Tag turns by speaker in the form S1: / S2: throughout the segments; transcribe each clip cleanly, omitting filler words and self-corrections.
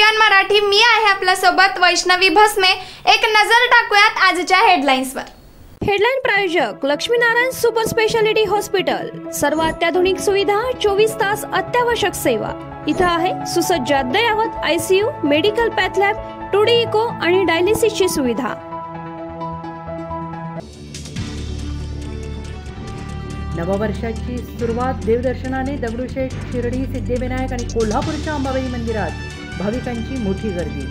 S1: नवजीवन मराठी, मी आहे आपल्या सोबत वैष्णवी भस्मे। एक नजर टाकूयात आजच्या हेडलाईन्सवर।
S2: हेडलाईन प्रायोजक लक्ष्मीनारायण सुपर स्पेशालिटी हॉस्पिटल। सर्व अत्याधुनिक सुविधा, 24 तास अत्यावश्यक सेवा। इथं आहे सुसज्ज अद्ययावत ICU, medical path lab, 2D echo आणि डायलिसिसची सुविधा।
S3: नववर्षाची सुरुवात देवदर्शनाने दगडूशेठ, शिर्डी, सिद्धिविनायक आणि कोल्हापूरच्या अंबाबाई मंदिरात भाविकांची मोठी गर्दी।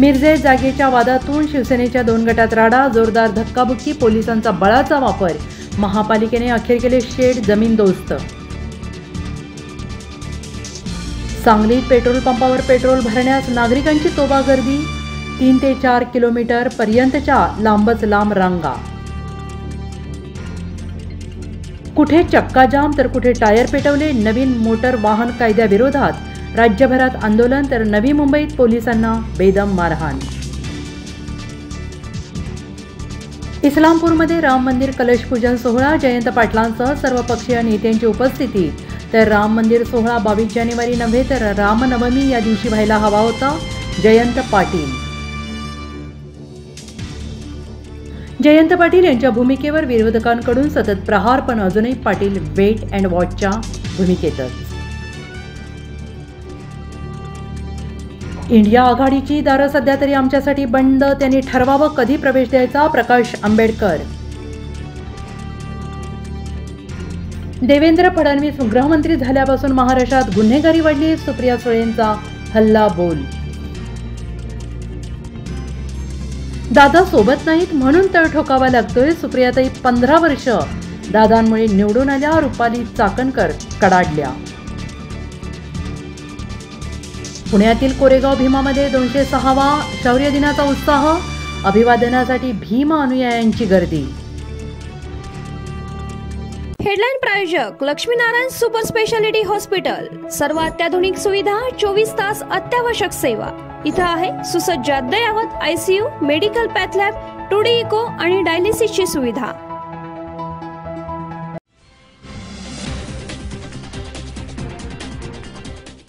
S3: मिरजे जागेच्या वादातून शिवसेनेच्या 2 गटात राडा, जोरदार धक्काबुक्की, पोलिसांचा बळाचा वापर, महापालिकेने अखेर केले शेड जमीनदोस्त। सांगलीत पेट्रोल पंपावर पेट्रोल भरण्यास नागरिकांची तोबा गर्दी, 3 ते 4 किलोमीटर पर्यंतच्या लांबच लांब रांगा। कुठे चक्का जाम तर कुठे टायर पेटवले। नवीन मोटर वाहन कायद्याविरोधात राज्यभरात आंदोलन, तर नवी मुंबईत पोलिसांना बेदम मारहाण। इस्लामपूरमध्ये राम मंदिर कलश पूजन सोहळा, जयंत पाटलांसह सर्वपक्षीय नेत्यांची उपस्थिती। तर राम मंदिर सोहळा 22 जानेवारी नव्हे तर रामनवमी या दिवशी व्हायला हवा होता, जयंत पाटील। जयंत पाटील यांच्या भूमिकेवर विरोधकांकडून सतत प्रहार, पण अजूनही पाटील वेट अँड वॉचच्या भूमिकेतच। इंडिया आघाडीची दारं सध्या तरी आमच्यासाठी बंद, त्यांनी ठरवावं कधी प्रवेश द्यायचा, प्रकाश आंबेडकर। देवेंद्र फडणवीस गृहमंत्री झाल्यापासून महाराष्ट्रात गुन्हेगारी वाढली, सुप्रिया सुळेंचा हल्ला बोल। दादा सोबत नाहीत म्हणून तळ ठोकावा लागतोय, सुप्रियाताई 15 वर्ष दादांमुळे निवडून आल्या, रुपाली चाकणकर कडाडल्या। पुण्यातील कोरेगाव भीमामध्ये 206वा शौर्य दिनाचा उत्साह, अभिवादनासाठी भीम अनुयायांची गर्दी।
S2: हेडलाईन प्रायोजक लक्ष्मीनारायण सुपर स्पेशालिटी हॉस्पिटल। सर्व अत्याधुनिक सुविधा, 24 तास अत्यावश्यक सेवा। इथं आहे सुसज्ज अद्ययावत ICU, medical path lab, 2D echo आणि डायलिसिसची सुविधा।